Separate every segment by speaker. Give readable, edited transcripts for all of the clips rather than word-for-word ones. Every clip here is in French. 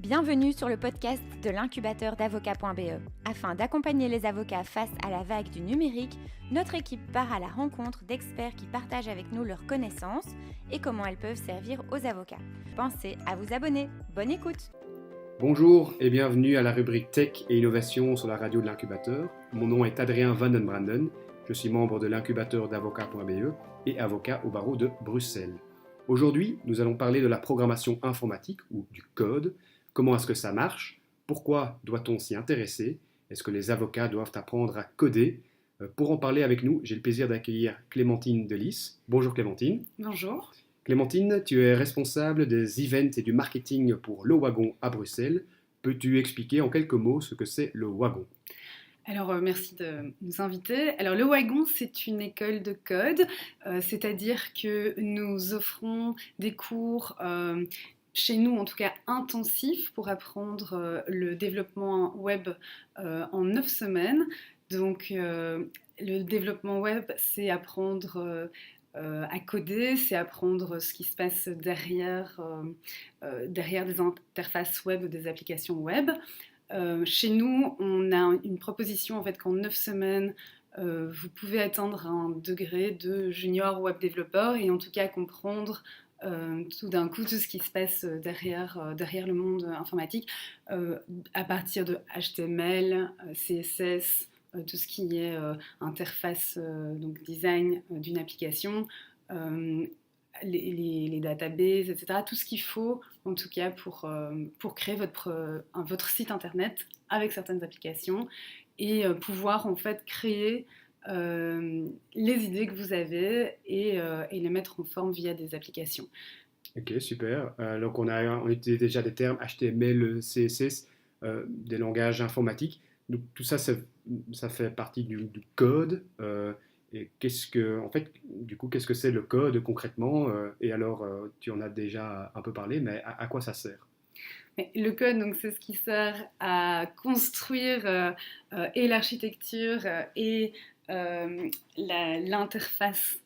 Speaker 1: Bienvenue sur le podcast de l'incubateur d'avocats.be. Afin d'accompagner les avocats face à la vague du numérique, notre équipe part à la rencontre d'experts qui partagent avec nous leurs connaissances et comment elles peuvent servir aux avocats. Pensez à vous abonner. Bonne écoute!
Speaker 2: Bonjour et bienvenue à la rubrique Tech et Innovation sur la radio de l'incubateur. Mon nom est Adrien Van den Branden, je suis membre de l'incubateur d'avocats.be et avocat au barreau de Bruxelles. Aujourd'hui, nous allons parler de la programmation informatique ou du code. Comment est-ce que ça marche? Pourquoi doit-on s'y intéresser? Est-ce que les avocats doivent apprendre à coder? Pour en parler avec nous, j'ai le plaisir d'accueillir Clémentine Delis. Bonjour Clémentine.
Speaker 3: Bonjour.
Speaker 2: Clémentine, tu es responsable des events et du marketing pour Le Wagon à Bruxelles. Peux-tu expliquer en quelques mots ce que c'est Le Wagon?
Speaker 3: Alors, merci de nous inviter. Alors, Le Wagon, c'est une école de code, c'est-à-dire que nous offrons des cours, chez nous en tout cas intensifs, pour apprendre le développement web en 9 semaines. Donc, le développement web, c'est apprendre à coder, c'est apprendre ce qui se passe derrière des interfaces web ou des applications web. Chez nous, on a une proposition en fait qu'en 9 semaines, vous pouvez atteindre un degré de junior web développeur et en tout cas comprendre tout d'un coup tout ce qui se passe derrière le monde informatique à partir de HTML, CSS, tout ce qui est interface, donc design d'une application, les databases, etc. Tout ce qu'il faut, en tout cas, pour créer votre site internet avec certaines applications et pouvoir, en fait, créer les idées que vous avez et les mettre en forme via des applications.
Speaker 2: Ok, super. Donc on utilise déjà des termes HTML, CSS, des langages informatiques. Donc tout ça, ça fait partie du code. Et qu'est-ce que c'est le code concrètement? Et alors, tu en as déjà un peu parlé, mais à quoi ça sert?
Speaker 3: Mais le code, donc, c'est ce qui sert à construire et l'architecture et l'interface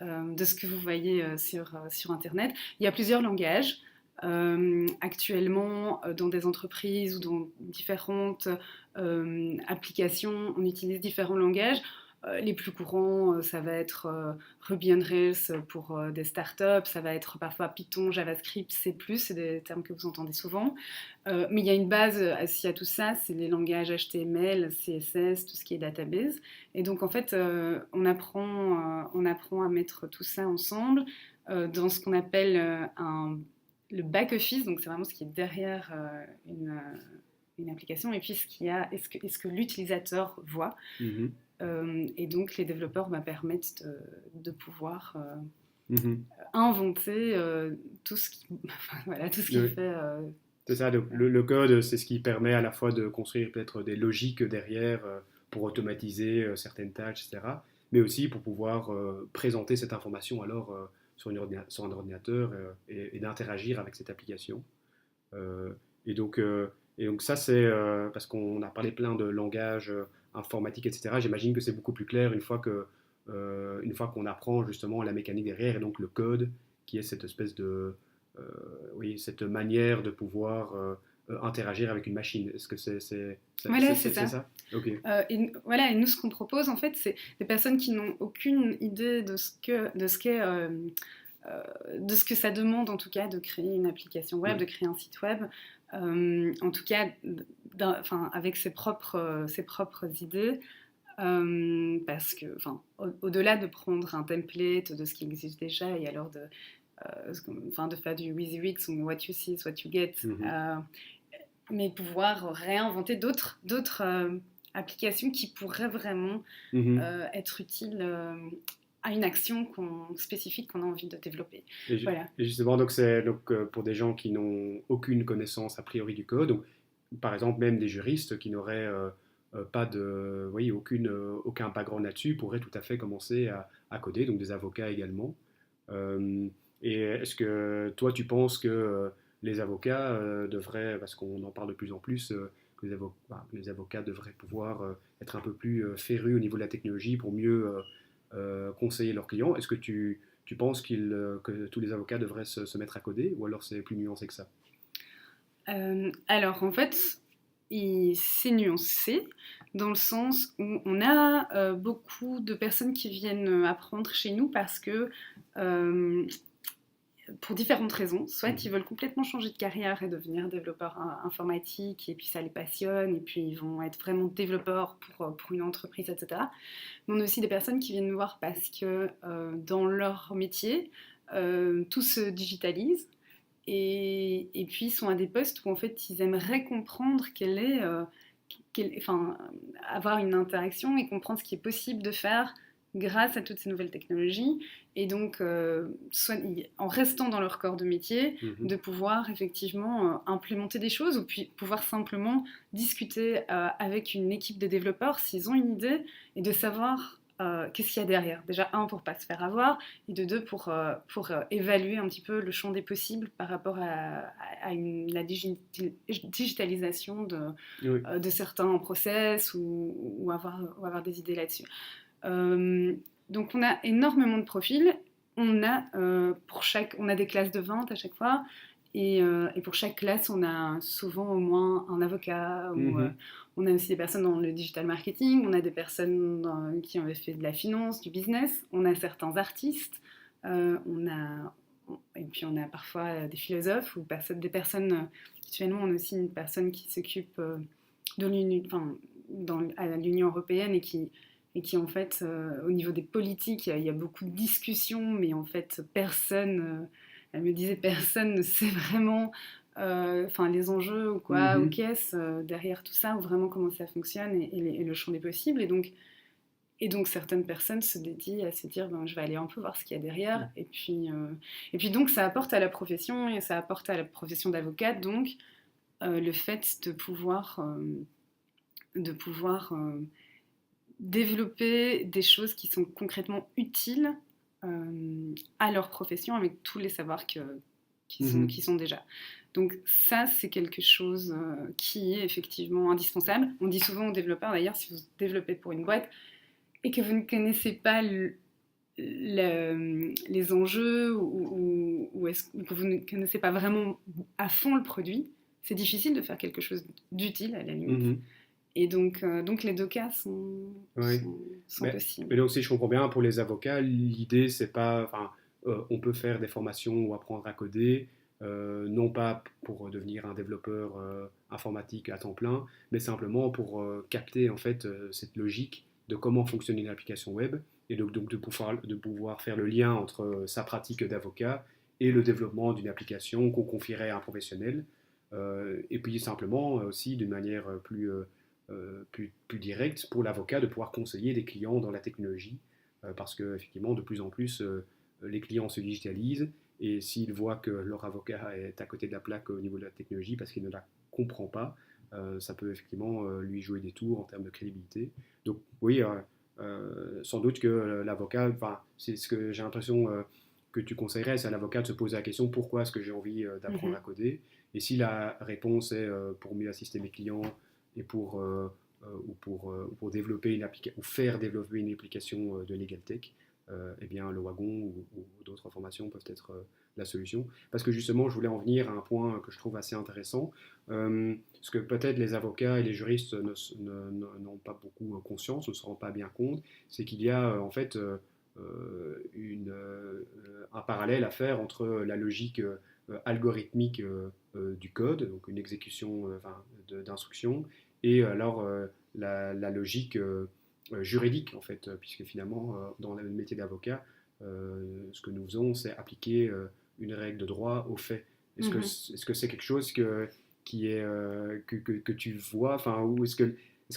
Speaker 3: de ce que vous voyez sur Internet. Il y a plusieurs langages. Actuellement, dans des entreprises ou dans différentes applications, on utilise différents langages. Les plus courants, ça va être Ruby on Rails pour des startups, ça va être parfois Python, JavaScript, C++, c'est des termes que vous entendez souvent. Mais il y a une base assise à tout ça, c'est les langages HTML, CSS, tout ce qui est database. Et donc en fait, on apprend à mettre tout ça ensemble dans ce qu'on appelle le back-office, donc c'est vraiment ce qui est derrière une application, et puis ce que l'utilisateur voit. Mm-hmm. Et donc les développeurs permettent de pouvoir inventer tout ce qui fait...
Speaker 2: C'est ça, le code, c'est ce qui permet à la fois de construire peut-être des logiques derrière pour automatiser certaines tâches, etc. Mais aussi pour pouvoir présenter cette information alors sur un ordinateur et d'interagir avec cette application. Et donc ça, c'est parce qu'on a parlé plein de langages informatique, etc. J'imagine que c'est beaucoup plus clair une fois qu'on apprend justement la mécanique derrière et donc le code qui est cette espèce de cette manière de pouvoir interagir avec une machine. Est-ce que c'est ça?
Speaker 3: Okay. Et nous, ce qu'on propose en fait, c'est des personnes qui n'ont aucune idée de ce que ça demande en tout cas de créer une application web, de créer un site web, en tout cas avec ses propres idées, parce que au-delà de prendre un template de ce qui existe déjà et alors de faire du Easy Wix ou what you see is what you get, mais pouvoir réinventer d'autres applications qui pourraient vraiment être utiles à une action spécifique qu'on a envie de développer.
Speaker 2: Et justement, donc c'est pour des gens qui n'ont aucune connaissance a priori du code, donc, par exemple même des juristes qui n'auraient pas aucun background là-dessus, pourraient tout à fait commencer à coder, donc des avocats également. Et est-ce que toi tu penses que les avocats devraient, parce qu'on en parle de plus en plus, que les avocats devraient pouvoir être un peu plus férus au niveau de la technologie pour mieux conseiller leurs clients? Est-ce que tu penses que tous les avocats devraient se mettre à coder, ou alors c'est plus nuancé que ça?
Speaker 3: Alors en fait, c'est nuancé dans le sens où on a beaucoup de personnes qui viennent apprendre chez nous parce que pour différentes raisons. Soit ils veulent complètement changer de carrière et devenir développeurs informatiques, et puis ça les passionne, et puis ils vont être vraiment développeurs pour une entreprise, etc. Mais on a aussi des personnes qui viennent nous voir parce que dans leur métier, tout se digitalise. Et puis ils sont à des postes où en fait ils aimeraient comprendre avoir une interaction et comprendre ce qui est possible de faire grâce à toutes ces nouvelles technologies, et donc en restant dans leur corps de métier, de pouvoir effectivement implémenter des choses, ou puis pouvoir simplement discuter avec une équipe de développeurs s'ils ont une idée, et de savoir qu'est-ce qu'il y a derrière. Déjà, un, pour pas se faire avoir, et de deux, pour évaluer un petit peu le champ des possibles par rapport à la digitalisation de certains process, ou avoir des idées là-dessus. Donc on a énormément de profils, on a des classes de 20 à chaque fois, et pour chaque classe on a souvent au moins un avocat, on a aussi des personnes dans le digital marketing, on a des personnes qui ont fait de la finance, du business, on a certains artistes, et puis on a parfois des philosophes ou des personnes, actuellement on a aussi une personne qui s'occupe à l'Union européenne, et qui en fait, au niveau des politiques, il y a beaucoup de discussions, mais en fait, elle me disait, personne ne sait vraiment les enjeux ou quoi, ou qu'est-ce derrière tout ça, ou vraiment comment ça fonctionne, et le champ des possibles. Et donc certaines personnes se dédient à se dire, je vais aller un peu voir ce qu'il y a derrière, et puis donc ça apporte à la profession, et ça apporte à la profession d'avocate, donc le fait de pouvoir développer des choses qui sont concrètement utiles à leur profession, avec tous les savoirs qui sont déjà. Donc ça, c'est quelque chose qui est effectivement indispensable. On dit souvent aux développeurs, d'ailleurs, si vous développez pour une boîte et que vous ne connaissez pas les enjeux, ou que vous ne connaissez pas vraiment à fond le produit, c'est difficile de faire quelque chose d'utile à la limite. Et donc les deux cas sont possibles.
Speaker 2: Mais donc, si je comprends bien, pour les avocats, l'idée, c'est pas... on peut faire des formations ou apprendre à coder, non pas pour devenir un développeur informatique à temps plein, mais simplement pour capter en fait cette logique de comment fonctionne une application web, et donc de pouvoir faire le lien entre sa pratique d'avocat et le développement d'une application qu'on confierait à un professionnel, et puis simplement aussi d'une manière plus direct pour l'avocat de pouvoir conseiller des clients dans la technologie, parce qu'effectivement, de plus en plus, les clients se digitalisent, et s'ils voient que leur avocat est à côté de la plaque au niveau de la technologie parce qu'il ne la comprend pas, ça peut effectivement lui jouer des tours en termes de crédibilité. Donc oui, sans doute que l'avocat, c'est ce que j'ai l'impression que tu conseillerais, c'est à l'avocat de se poser la question: pourquoi est-ce que j'ai envie d'apprendre à coder? Et si la réponse est pour mieux assister mes clients, et pour développer ou faire développer une application de Legal Tech, eh bien le Wagon ou d'autres formations peuvent être la solution. Parce que justement, je voulais en venir à un point que je trouve assez intéressant, ce que peut-être les avocats et les juristes n'ont pas beaucoup conscience, ne se rendent pas bien compte, c'est qu'il y a en fait un parallèle à faire entre la logique algorithmique du code, donc une exécution d'instructions, et alors la logique juridique, en fait, puisque finalement, dans le métier d'avocat, ce que nous faisons, c'est appliquer une règle de droit aux faits. Est-ce que c'est quelque chose que tu vois, ou est-ce que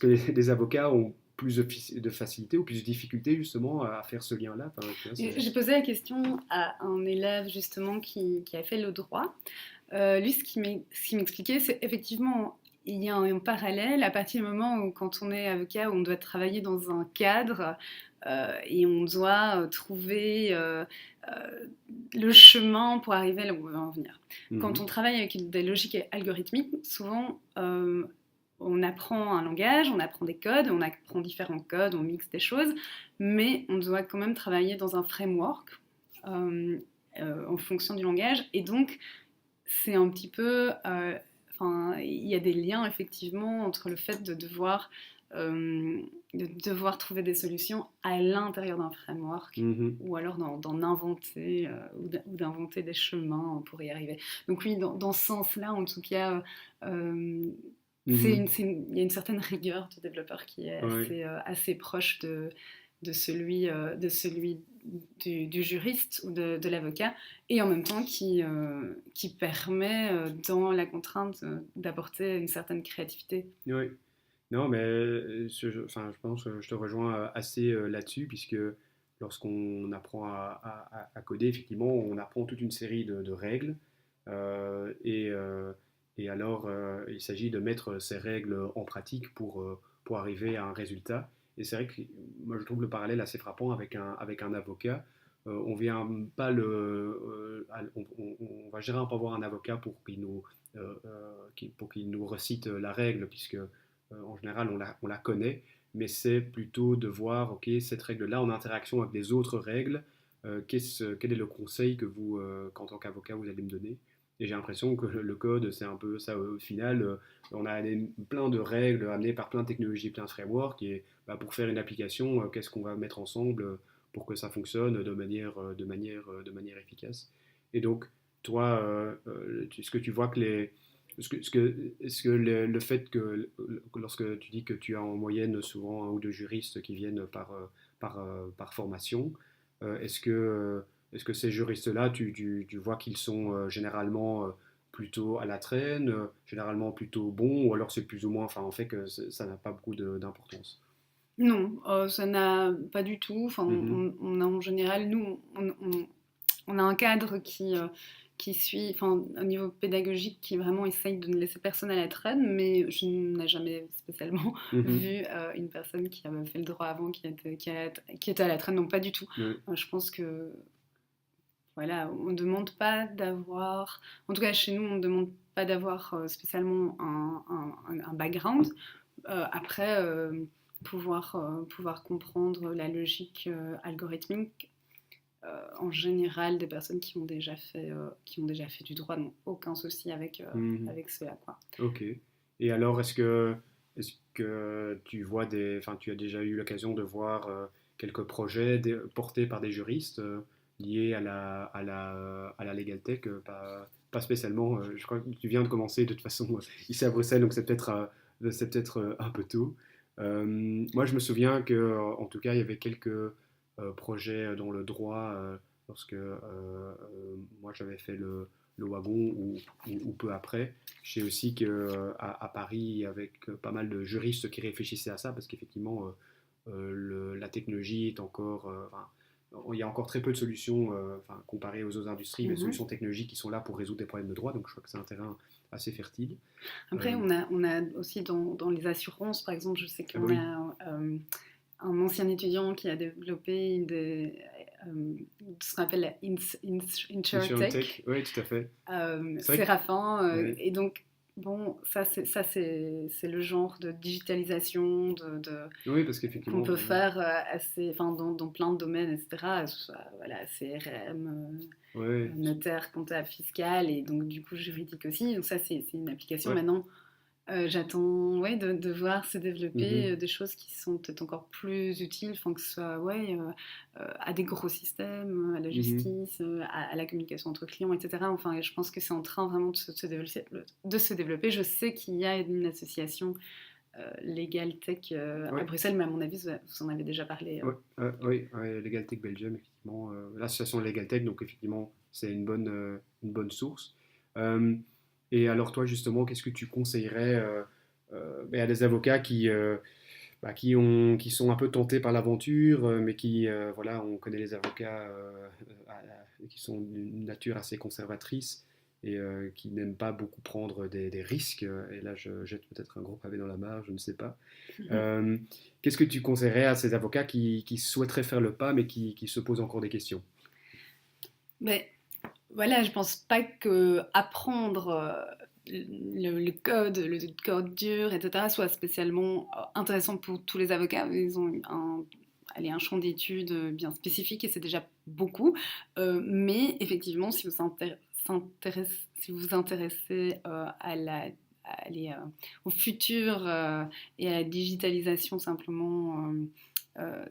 Speaker 2: les avocats ont plus de facilité ou plus de difficulté justement à faire ce lien-là?
Speaker 3: J'ai posé la question à un élève justement qui a fait le droit. Lui, ce qu'il m'expliquait, c'est effectivement, il y a un parallèle à partir du moment où, quand on est avocat, on doit travailler dans un cadre et on doit trouver le chemin pour arriver là où on veut en venir. Quand on travaille avec des logiques algorithmiques, souvent on apprend un langage, on apprend des codes, on apprend différents codes, on mixe des choses, mais on doit quand même travailler dans un framework en fonction du langage, et donc c'est un petit peu... enfin, il y a des liens effectivement entre le fait de devoir trouver des solutions à l'intérieur d'un framework
Speaker 2: Mhm.
Speaker 3: ou alors d'en inventer ou d'inventer des chemins pour y arriver. Donc oui, dans ce sens-là, en tout cas,
Speaker 2: Mhm.
Speaker 3: il y a une certaine rigueur de développeur qui est
Speaker 2: Ouais.
Speaker 3: assez proche de celui du juriste ou de l'avocat, et en même temps qui permet, dans la contrainte, d'apporter une certaine créativité.
Speaker 2: Ouais. Non, mais enfin, je pense que je te rejoins assez là-dessus, puisque lorsqu'on apprend à coder, effectivement, on apprend toute une série de règles. euh, et, euh, et alors, il s'agit de mettre ces règles en pratique pour arriver à un résultat. Et c'est vrai que moi, je trouve le parallèle assez frappant avec un avocat. On vient pas on va généralement pas voir un avocat pour qu'il nous recite la règle, puisque en général, on la connaît, mais c'est plutôt de voir, ok, cette règle-là en interaction avec les autres règles, quel est le conseil que vous, qu'en tant qu'avocat, vous allez me donner. Et j'ai l'impression que le code, c'est un peu ça au final. On a plein de règles amenées par plein de technologies, plein de frameworks, et bah, pour faire une application, qu'est-ce qu'on va mettre ensemble pour que ça fonctionne de manière efficace. Et donc, toi, est-ce que tu vois que le fait que lorsque tu dis que tu as en moyenne souvent un ou deux juristes qui viennent par formation, est-ce que ces juristes-là, tu vois qu'ils sont généralement plutôt à la traîne, généralement plutôt bons, ou alors c'est plus ou moins, enfin, en fait que ça n'a pas beaucoup d'importance.
Speaker 3: Non, ça n'a pas du tout. Enfin,
Speaker 2: Mhm.
Speaker 3: on a en général, nous, on a un cadre qui suit, enfin, au niveau pédagogique, qui vraiment essaye de ne laisser personne à la traîne, mais je n'ai jamais spécialement
Speaker 2: Mhm.
Speaker 3: vu une personne qui avait fait le droit avant qui était à la traîne, donc pas du tout.
Speaker 2: Ouais.
Speaker 3: Je pense que, voilà, on ne demande pas d'avoir, en tout cas chez nous, on ne demande pas d'avoir spécialement un background. Après, pouvoir comprendre la logique algorithmique, en général, des personnes qui ont déjà fait du droit n'ont aucun souci avec,
Speaker 2: Mhm.
Speaker 3: avec cela, quoi.
Speaker 2: Ok. Et alors, est-ce que tu vois enfin, tu as déjà eu l'occasion de voir quelques projets portés par des juristes liés à la Legal Tech, pas spécialement. Je crois que tu viens de commencer de toute façon ici à Bruxelles, donc c'est peut-être un peu tôt. Moi, je me souviens que, en tout cas, il y avait quelques projets dans le droit lorsque moi j'avais fait le wagon ou peu après. Je sais aussi qu'à Paris, avec pas mal de juristes qui réfléchissaient à ça, parce qu'effectivement, la technologie est encore. Enfin, il y a encore très peu de solutions, enfin, comparé aux autres industries, mais de
Speaker 3: Mhm.
Speaker 2: solutions technologiques qui sont là pour résoudre des problèmes de droit. Donc je crois que c'est un terrain assez fertile.
Speaker 3: Après,
Speaker 2: Euh,
Speaker 3: on a aussi dans les assurances, par exemple, je sais
Speaker 2: ah bah
Speaker 3: qu'on
Speaker 2: oui,
Speaker 3: a un ancien étudiant qui a développé ce qu'on appelle la InsurTech,
Speaker 2: InsurTech, oui, tout à fait. C'est vrai que.
Speaker 3: Séraphin,
Speaker 2: Ouais.
Speaker 3: et donc, bon, ça c'est le genre de digitalisation
Speaker 2: Oui, parce
Speaker 3: qu'on
Speaker 2: qu'effectivement,
Speaker 3: peut faire enfin, dans plein de domaines, etc. Voilà, CRM,
Speaker 2: ouais,
Speaker 3: notaire, comptable, fiscal, et donc du coup juridique aussi. Donc ça, c'est une application.
Speaker 2: ouais.
Speaker 3: Maintenant, j'attends, ouais, de voir se développer
Speaker 2: Mhm.
Speaker 3: des choses qui sont peut-être encore plus utiles, enfin, que ce soit, ouais, à des gros systèmes, à la
Speaker 2: Mhm.
Speaker 3: justice, à la communication entre clients, etc. Enfin, je pense que c'est en train vraiment de se développer. Je sais qu'il y a une association Legal Tech à
Speaker 2: Ouais.
Speaker 3: Bruxelles, mais à mon avis, vous en avez déjà parlé.
Speaker 2: Ouais, oui, ouais, Legal Tech Belgium, effectivement. L'association Legal Tech, donc effectivement, c'est une bonne source. Euh, et alors, toi, justement, qu'est-ce que tu conseillerais à des avocats qui sont un peu tentés par l'aventure, mais voilà, on connaît les avocats qui sont d'une nature assez conservatrice et qui n'aiment pas beaucoup prendre des risques. Et là, je jette peut-être un gros pavé dans la mare, je ne sais pas. Euh, Qu'est-ce que tu conseillerais à ces avocats qui souhaiteraient faire le pas, mais qui se posent encore des questions?
Speaker 3: Mais voilà, je pense pas que apprendre le code dur, etc., soit spécialement intéressant pour tous les avocats. Ils ont allez, un champ d'études bien spécifique, et c'est déjà beaucoup. Mais effectivement, si vous intéressez à au futur et à la digitalisation simplement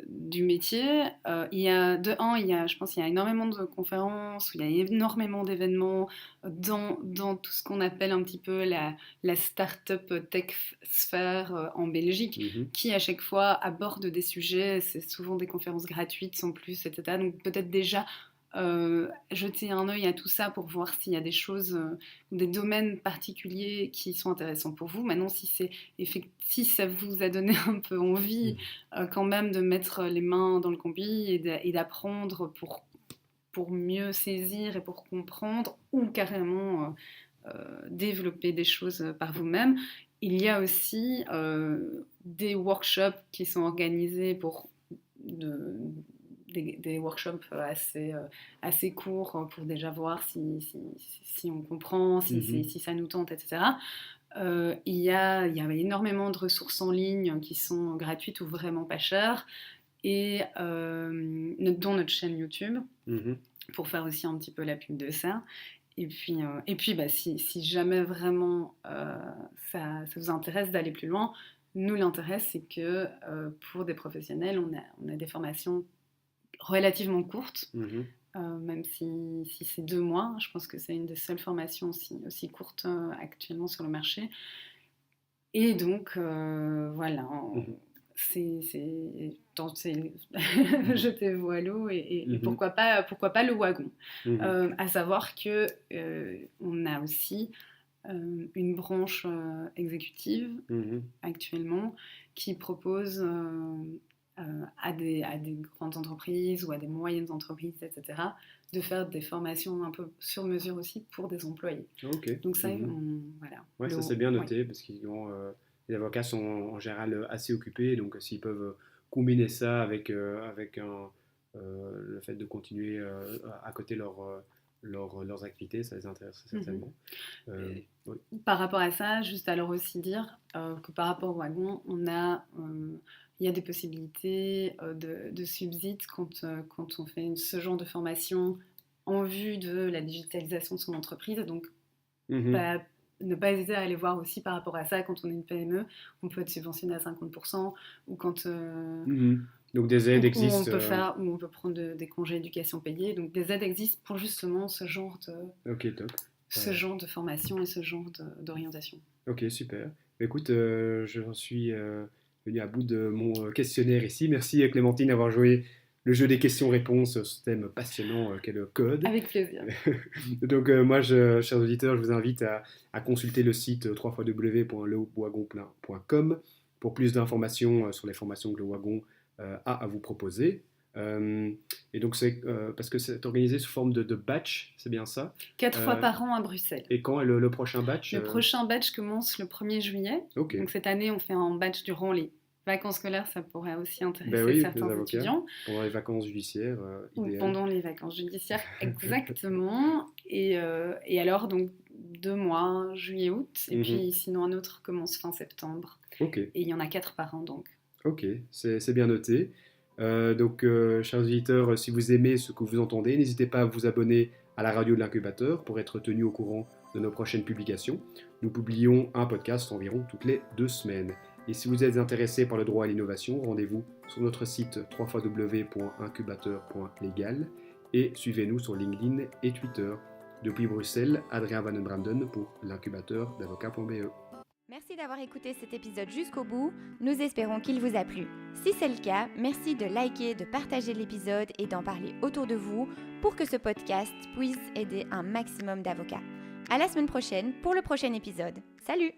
Speaker 3: du métier. Je pense qu'il y a énormément de conférences, il y a énormément d'événements dans tout ce qu'on appelle un petit peu la start-up tech sphère en Belgique, qui à chaque fois aborde des sujets, c'est souvent des conférences gratuites sans plus, etc. Donc peut-être déjà jeter un œil à tout ça pour voir s'il y a des choses, des domaines particuliers qui sont intéressants pour vous. Maintenant, si ça vous a donné un peu envie quand même de mettre les mains dans le combi et d'apprendre pour mieux saisir et pour comprendre, ou carrément développer des choses par vous-même, il y a aussi des workshops qui sont organisés des workshops assez courts pour déjà voir si on comprend, si ça nous tente, etc. Il y a énormément de ressources en ligne qui sont gratuites ou vraiment pas chères, et dont notre chaîne YouTube, pour faire aussi un petit peu la pub de ça. Et puis si jamais vraiment ça vous intéresse d'aller plus loin, nous l'intérêt c'est que pour des professionnels, on a des formations relativement courte, même si c'est 2 mois. Je pense que c'est une des seules formations aussi courtes actuellement sur le marché. Et donc, voilà, jetez-vous à l'eau et pourquoi pas le wagon. À savoir que on a aussi une branche exécutive actuellement qui propose à des grandes entreprises ou à des moyennes entreprises, etc., de faire des formations un peu sur mesure aussi pour des employés.
Speaker 2: Okay.
Speaker 3: Donc ça, voilà.
Speaker 2: Ouais, ça c'est bien noté, parce que les avocats sont en général assez occupés, donc s'ils peuvent combiner ça avec le fait de continuer à côté leurs activités, ça les intéresse certainement.
Speaker 3: Oui. Par rapport à ça, juste alors aussi dire que par rapport au wagon, il y a des possibilités de subsides quand on fait ce genre de formation en vue de la digitalisation de son entreprise. Donc, ne pas hésiter à aller voir aussi par rapport à ça. Quand on est une PME, on peut être subventionné à 50%, ou quand...
Speaker 2: Donc des aides existent.
Speaker 3: Où on peut prendre des congés éducation payés. Donc des aides existent pour justement ce genre genre de formation et ce genre d'orientation.
Speaker 2: Ok, super. Écoute, j'en suis venu à bout de mon questionnaire ici. Merci Clémentine d'avoir joué le jeu des questions-réponses sur ce thème passionnant qu'est le code.
Speaker 3: Avec plaisir.
Speaker 2: Donc moi, chers auditeurs, je vous invite à consulter le site www.lewagon.com pour plus d'informations sur les formations que le Wagon a à vous proposer. Et donc c'est parce que c'est organisé sous forme de batch, c'est bien ça?
Speaker 3: 4 fois par an à Bruxelles.
Speaker 2: Et quand est le prochain batch?
Speaker 3: Le prochain batch commence le 1er juillet.
Speaker 2: Okay.
Speaker 3: Donc cette année, on fait un batch durant les vacances scolaires, ça pourrait aussi intéresser certains étudiants.
Speaker 2: Pendant les vacances judiciaires,
Speaker 3: ou pendant les vacances judiciaires, exactement. Et alors, donc 2 mois, juillet-août, et puis sinon un autre commence fin septembre.
Speaker 2: Okay.
Speaker 3: Et il y en a 4 par an, donc.
Speaker 2: Ok, c'est bien noté. Donc, chers auditeurs, si vous aimez ce que vous entendez, n'hésitez pas à vous abonner à la radio de l'incubateur pour être tenu au courant de nos prochaines publications. Nous publions un podcast environ toutes les 2 semaines. Et si vous êtes intéressé par le droit à l'innovation, rendez-vous sur notre site www.incubateur.legal et suivez-nous sur LinkedIn et Twitter. Depuis Bruxelles, Adrien Van den Branden pour l'incubateur d'avocat.be.
Speaker 1: Merci d'avoir écouté cet épisode jusqu'au bout, nous espérons qu'il vous a plu. Si c'est le cas, merci de liker, de partager l'épisode et d'en parler autour de vous pour que ce podcast puisse aider un maximum d'avocats. À la semaine prochaine pour le prochain épisode. Salut!